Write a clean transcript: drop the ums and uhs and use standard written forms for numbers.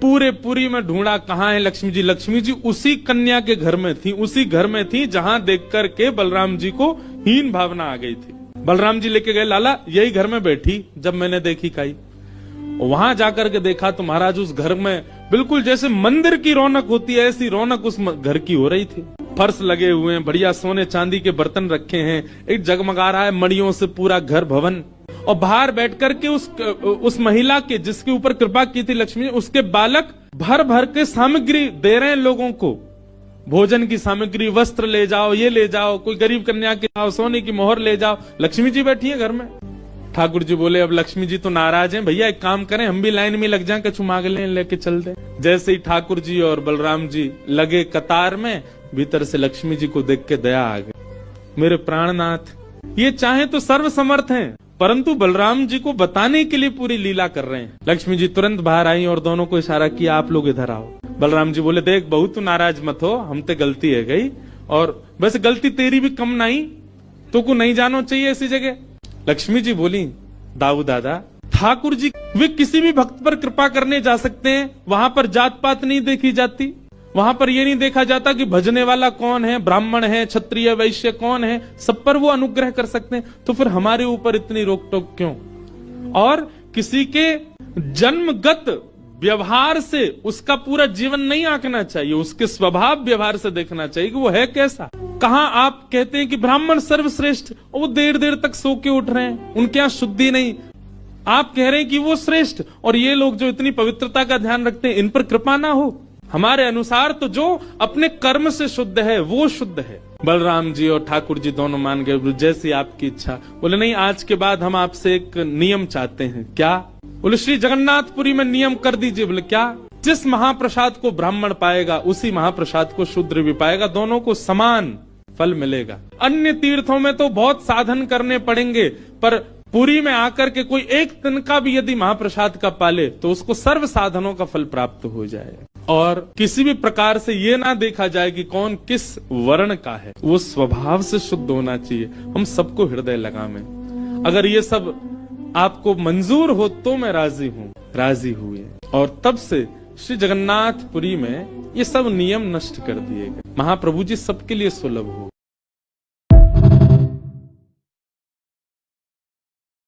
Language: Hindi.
पूरे पुरी में ढूंढा, कहाँ है लक्ष्मी जी। लक्ष्मी जी उसी कन्या के घर में थी, उसी घर में थी जहां देख करके बलराम जी को हीन भावना आ गई थी। बलराम जी लेके गए, लाला यही घर में बैठी जब मैंने देखी काई। वहां जाकर के देखा तो महाराज उस घर में बिल्कुल जैसे मंदिर की रौनक होती है, ऐसी रौनक उस घर की हो रही थी। फर्श लगे हुए हैं, बढ़िया सोने चांदी के बर्तन रखे हैं, एक जगमगा रहा है मणियों से पूरा घर भवन। और बाहर बैठ करके उस महिला के जिसके ऊपर कृपा की थी लक्ष्मी, उसके बालक भर भर के सामग्री दे रहे हैं लोगों को, भोजन की सामग्री, वस्त्र ले जाओ, ये ले जाओ, कोई गरीब कन्या के जाओ, सोने की मोहर ले जाओ। लक्ष्मी जी बैठी है घर में। ठाकुर जी बोले, अब लक्ष्मी जी तो नाराज हैं, भैया एक काम करें, हम भी लाइन में लग जाएं, कछु मांग लें, लेके चल दें। जैसे ही ठाकुर जी और बलराम जी लगे कतार में, भीतर से लक्ष्मी जी को देख के दया आ गई। मेरे प्राणनाथ, ये चाहे तो सर्वसमर्थ हैं, परंतु बलराम जी को बताने के लिए पूरी लीला कर रहे हैं। लक्ष्मी जी तुरंत बाहर आई और दोनों को इशारा किया, आप लोग इधर आओ। बलराम जी बोले, देख बहू तू नाराज मत हो, हम ते गलती है गई, और वैसे गलती तेरी भी कम नहीं, तो को नहीं जानो चाहिए ऐसी जगह। लक्ष्मी जी बोली, दाऊ दादा, ठाकुर जी वे किसी भी भक्त पर कृपा करने जा सकते हैं, वहां पर जात पात नहीं देखी जाती, वहां पर ये नहीं देखा जाता कि भजने वाला कौन है, ब्राह्मण है, क्षत्रिय, वैश्य कौन है, सब पर वो अनुग्रह कर सकते हैं, तो फिर हमारे ऊपर इतनी रोक टोक क्यों। और किसी के जन्मगत व्यवहार से उसका पूरा जीवन नहीं आंकना चाहिए, उसके स्वभाव व्यवहार से देखना चाहिए कि वो है कैसा। कहाँ आप कहते हैं कि ब्राह्मण सर्वश्रेष्ठ, वो देर देर तक सो के उठ रहे हैं, उनके यहाँ शुद्धि नहीं, आप कह रहे हैं कि वो श्रेष्ठ, और ये लोग जो इतनी पवित्रता का ध्यान रखते हैं, इन पर कृपा ना हो। हमारे अनुसार तो जो अपने कर्म से शुद्ध है वो शुद्ध है। बलराम जी और ठाकुर जी दोनों मान गए, जैसी आपकी इच्छा। बोले, नहीं, आज के बाद हम आपसे एक नियम चाहते हैं। क्या? बोले, श्री जगन्नाथपुरी में नियम कर दीजिए। बोले, क्या? जिस महाप्रसाद को ब्राह्मण पाएगा उसी महाप्रसाद को शूद्र भी पाएगा, दोनों को समान फल मिलेगा। अन्य तीर्थों में तो बहुत साधन करने पड़ेंगे, पर पुरी में आकर के कोई एक तिनका भी यदि महाप्रसाद का पाले तो उसको सर्व साधनों का फल प्राप्त हो जाए। और किसी भी प्रकार से ये ना देखा जाए कि कौन किस वर्ण का है, वो स्वभाव से शुद्ध होना चाहिए। हम सबको हृदय लगावें। अगर ये सब आपको मंजूर हो तो मैं राजी हूँ। राजी हुए, और तब से श्री जगन्नाथपुरी में ये सब नियम नष्ट कर दिए गए। महाप्रभु जी सबके लिए सुलभ हो।